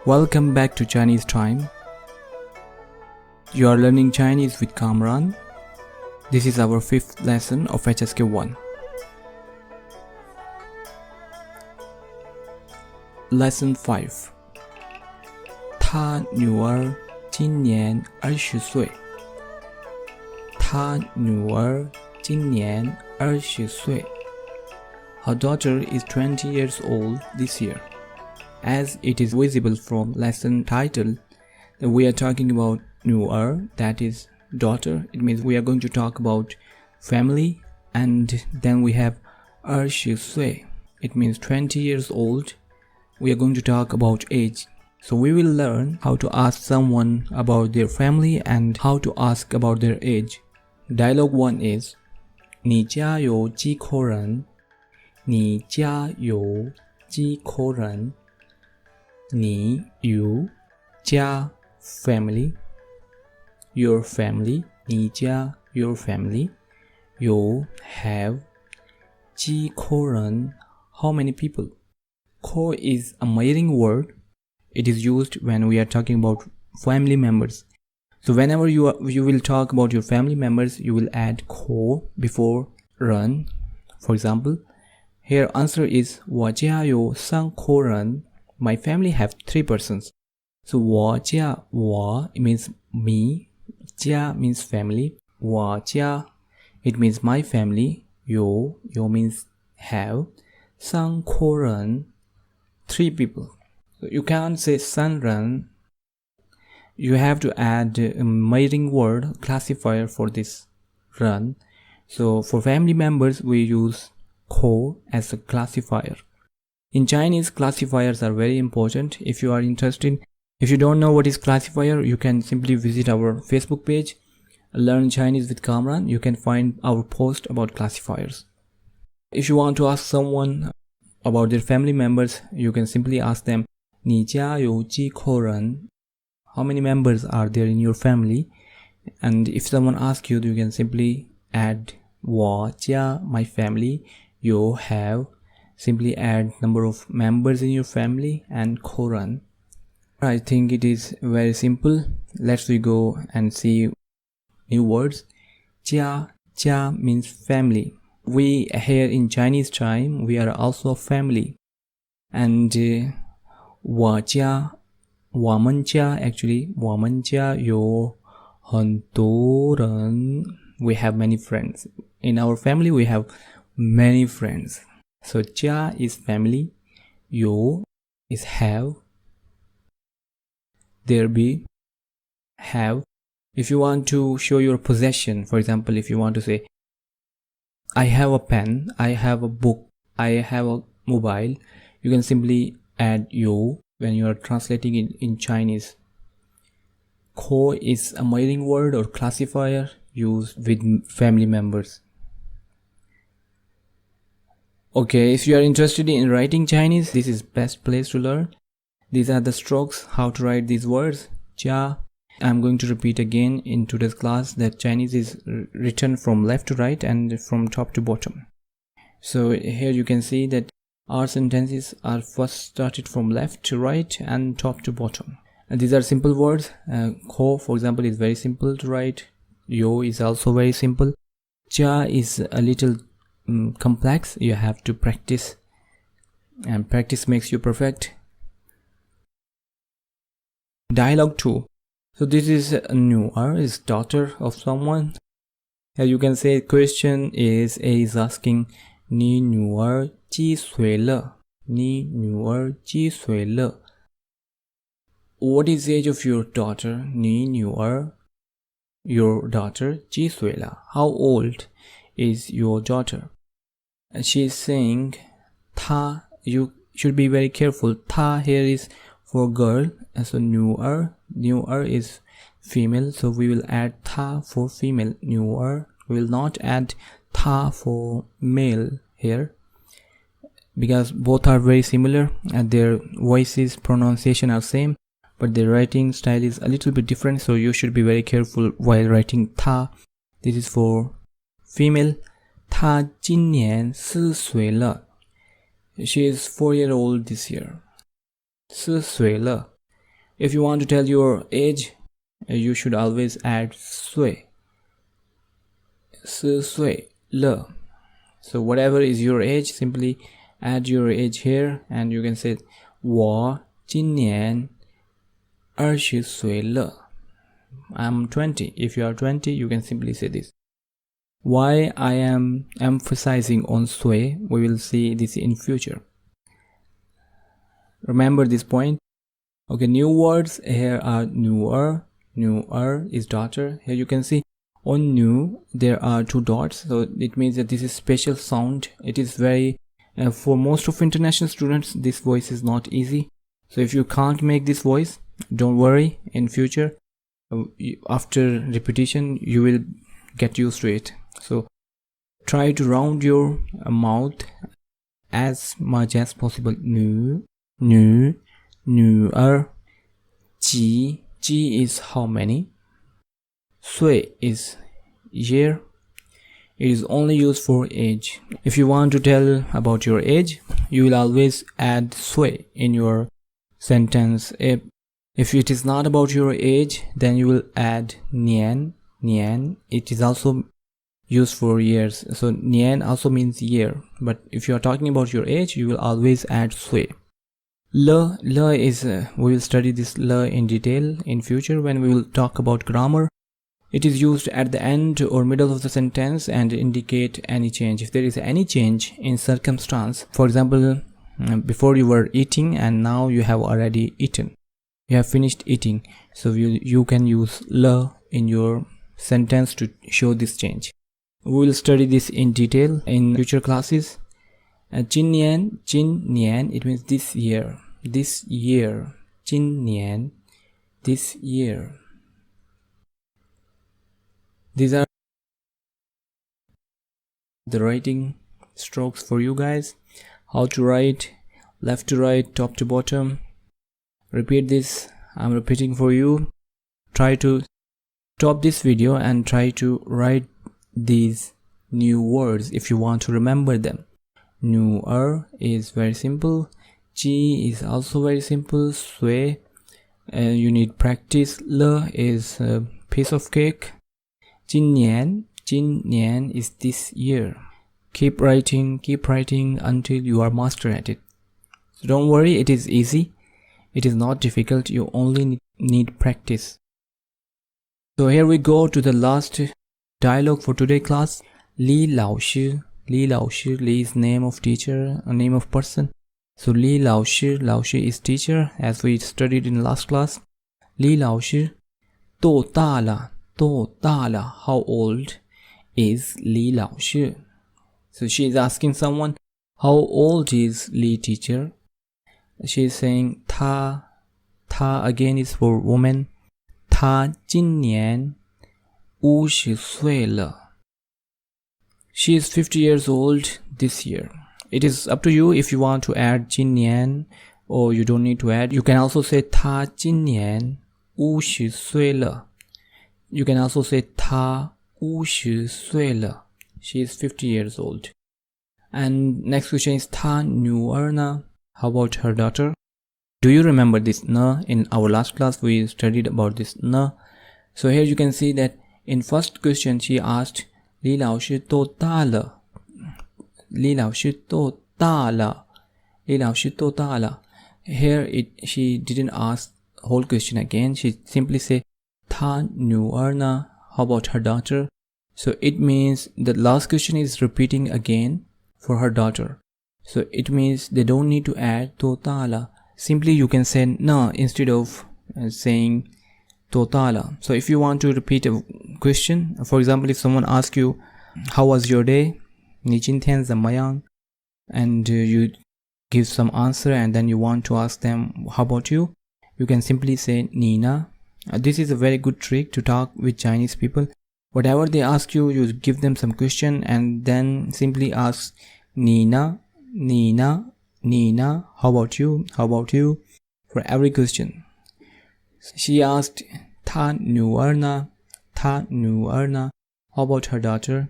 Welcome back to Chinese Time. You are learning Chinese with Kamran. This is our 5th lesson of HSK1. Lesson-5 他女儿今年20岁他女儿今年20岁 Her daughter is 20 years old this year. As it is visible from lesson title that we are talking about 女儿, that is daughter. It means we are going to talk about family, and then we have 20岁. It means 20 years old. We are going to talk about age. So we will learn how to ask someone about their family and how to ask about their age. Dialogue 1 is 你家有几口人你家有几口人你 you 家 family your family 你家 your family you have 几口人 how many people. Ko is a mating word. It is used when we are talking about family members. So whenever you will talk about your family members, you will add ko before ren. For example, here answer is 我家有三口人 My family have 3 persons. So 我家 我 it means me, 家 means family, 我家 it means my family, 有 means have, 三口人 3 people. So you can't say 三人. You have to add a mating word classifier for this ren. So for family members we use ko as a classifier. In Chinese, classifiers are very important. If you are interested, if you don't know what is classifier, you can simply visit our Facebook page, Learn Chinese with Kamran. You can find our post about classifiers. If you want to ask someone about their family members, you can simply ask them 你家有几口人 How many members are there in your family? And if someone asks you, you can simply add 我家 my family, you have, simply add number of members in your family and koran. I think it is very simple. Let's we go and see new words. Jia, jia means family. We here in Chinese time, we are also family. And 我家我们家 actually 我们家有很多人 We have many friends. In our family we have many friends. So 家 is family, 有 is have, there be have. If you want to show your possession, for example, if you want to say I have a pen, I have a book, I have a mobile, you can simply add 有 when you are translating it in Chinese. Ko is a mating word or classifier used with family members. Okay, if you are interested in writing Chinese, this is best place to learn. These are the strokes how to write these words. Jia. I'm going to repeat again in today's class that Chinese is written from left to right and from top to bottom. So here you can see that our sentences are first started from left to right and top to bottom. And these are simple words. Ko, for example, is very simple to write. Yo is also very simple. Jia is a little complex. You have to practice, and practice makes you perfect. Dialogue 2. So this is a nuer, is daughter of someone. As you can say, question is A is asking 你女儿几岁了你女儿几岁了 What is the age of your daughter? 你女儿 your daughter 几岁了 How old is your daughter? And she is saying 她 You should be very careful. 她 here is for girl, and so 女儿 is female, so we will add 她 for female. 女儿 we will not add 她 for male here, because both are very similar and their voices pronunciation are same, but their writing style is a little bit different, so you should be very careful while writing 她. This is for female. 她今年4岁了 She is 4 years old this year. 4岁了 If you want to tell your age, you should always add 岁 4岁了. So whatever is your age, simply add your age here, and you can say 我今年20岁了. I'm 20. If you are 20, you can simply say this. Why I am emphasizing on 岁, we will see this in future. Remember this point. Okay, new words here are newer. Newer is daughter. Here you can see on new there are 2 dots, so it means that this is special sound. It is very for most of international students, this voice is not easy. So if you can't make this voice, don't worry. In future, after repetition, you will get used to it. So try to round your mouth as much as possible. Nu, nu, newer. Ji, ji is how many. Sui is year. It is only used for age. If you want to tell about your age, you will always add sui in your sentence. If it is not about your age, then you will add nian. Nian, it is also used for years. So nian also means year. But if you are talking about your age, you will always add sui. Le is, we will study this le in detail in future when we will talk about grammar. It is used at the end or middle of the sentence and indicate any change. If there is any change in circumstance, for example, before you were eating and now you have already eaten. You have finished eating. So you can use le in your sentence to show this change. We will study this in detail in future classes. 今年, it means this year. This year. 今年, this year. These are the writing strokes for you guys. How to write left to right, top to bottom. Repeat this. I'm repeating for you. Try to stop this video and try to write these new words if you want to remember them. Newer is very simple. Ji is also very simple. Sui, you need practice. Le is a piece of cake. 今年 is this year. Keep writing until you are master at it. So don't worry, it is easy. It is not difficult. You only need practice. So here we go to the last dialogue for today class. Li Lao Shi. Li Lao Shi. Li is name of teacher, a name of person. So Li Lao Shi. Lao Shi is teacher, as we studied in last class. Li Lao Shi. 多大了? 多大了? How old is Li Lao Shi? So she is asking someone, how old is Li teacher? She is saying 她 again is for woman. 她今年50岁了. She is 50 years old this year. It is up to you if you want to add 今年 or you don't need to add. You can also say 她今年50岁了. You can also say 她50岁了. She is 50 years old. And next question is 她女儿呢? How about her daughter? Do you remember this na? In our last class we studied about this na. So here you can see that in first question she asked 李老师多大了? 李老师多大了? 李老师多大了? Here she didn't ask whole question again. She simply say 她女儿呢? How about her daughter? So it means the last question is repeating again for her daughter. So it means they don't need to add 多大了. Simply you can say na instead of saying 多大了. So if you want to repeat a question, for example, if someone asks you, how was your day? 你今天怎么样? And you give some answer and then you want to ask them, how about you? You can simply say 你呢? This is a very good trick to talk with Chinese people. Whatever they ask you, you give them some question and then simply ask 你呢? 你呢? 你呢? How about you? How about you? For every question. She asked 她女儿呢? 她女儿呢? How about her daughter?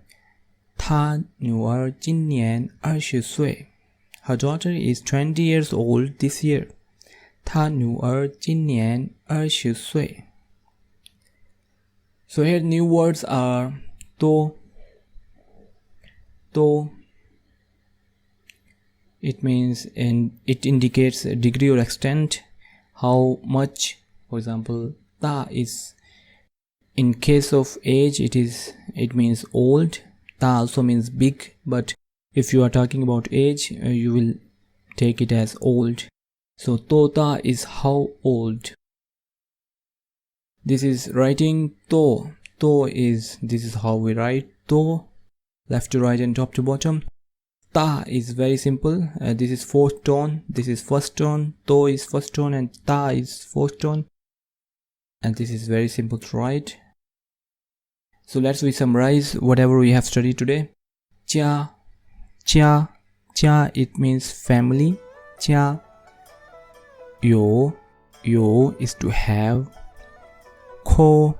她女儿今年20岁. Her daughter is 20 years old this year. 他女儿今年20岁。So here new words are 多 It means it indicates a degree or extent, how much. For example, ta is in case of age it means old. Ta also means big, but if you are talking about age, you will take it as old. So ta is how old. This is writing to. This is how we write to, left to right and top to bottom. Ta is very simple. This is fourth tone, this is first tone, to is first tone and ta is fourth tone, and this is very simple to write. So let's summarize whatever we have studied today. Cha, it means family. Cha. Yo is to have. Ko,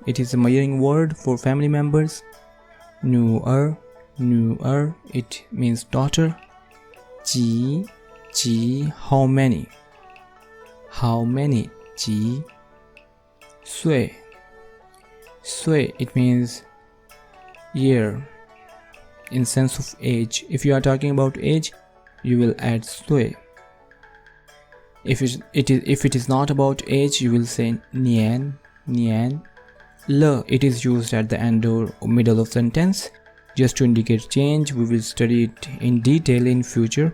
it is a measuring word for family members. Nuer, it means daughter. Ji, how many. Ji. Sui, it means year in sense of age. If you are talking about age, you will add sui. If it is not about age, you will say nian. Le, it is used at the end or middle of sentence just to indicate change. We will study it in detail in future.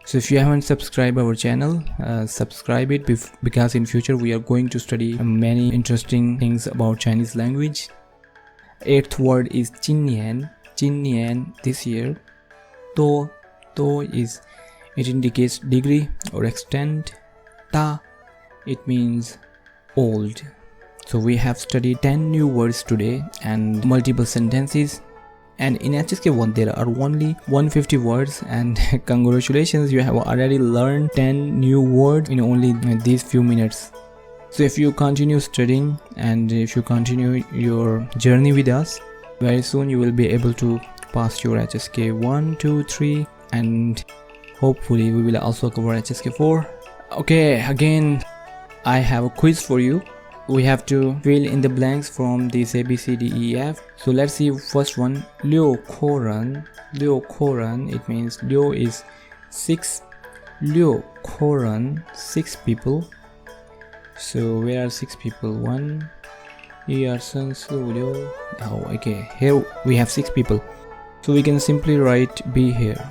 So if you haven't subscribed our channel, subscribe it because in future we are going to study many interesting things about Chinese language. 8th word is 今年 this year. To is, it indicates degree or extent. Ta, it means old. So we have studied 10 new words today and multiple sentences. And in HSK1 there are only 150 words, and congratulations, you have already learned 10 new words in only these few minutes. So if you continue studying and if you continue your journey with us, very soon you will be able to pass your HSK 1, 2, 3, and hopefully we will also cover HSK 4. Okay, again I have a quiz for you. We have to fill in the blanks from this A, B, C, D, E, F. So let's see first one. 6口人 it means 6 is 6. 6口人 6 people. So where are 6 people? 1 2 3 4 5 6. Oh, okay, here we have 6 people. So we can simply write B here.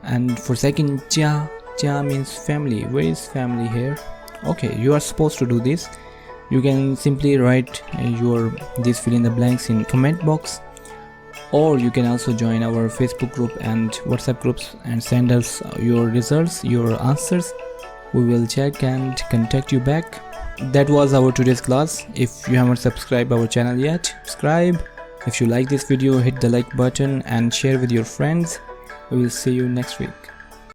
And for second, 家 means family. Where is family here? Okay, you are supposed to do this. You can simply write this fill in the blanks in comment box, or you can also join our Facebook group and WhatsApp groups and send us your results, your answers. We will check and contact you back. That was our today's class. If you haven't subscribed our channel yet, subscribe. If you like this video, hit the like button and share with your friends. We will see you next week.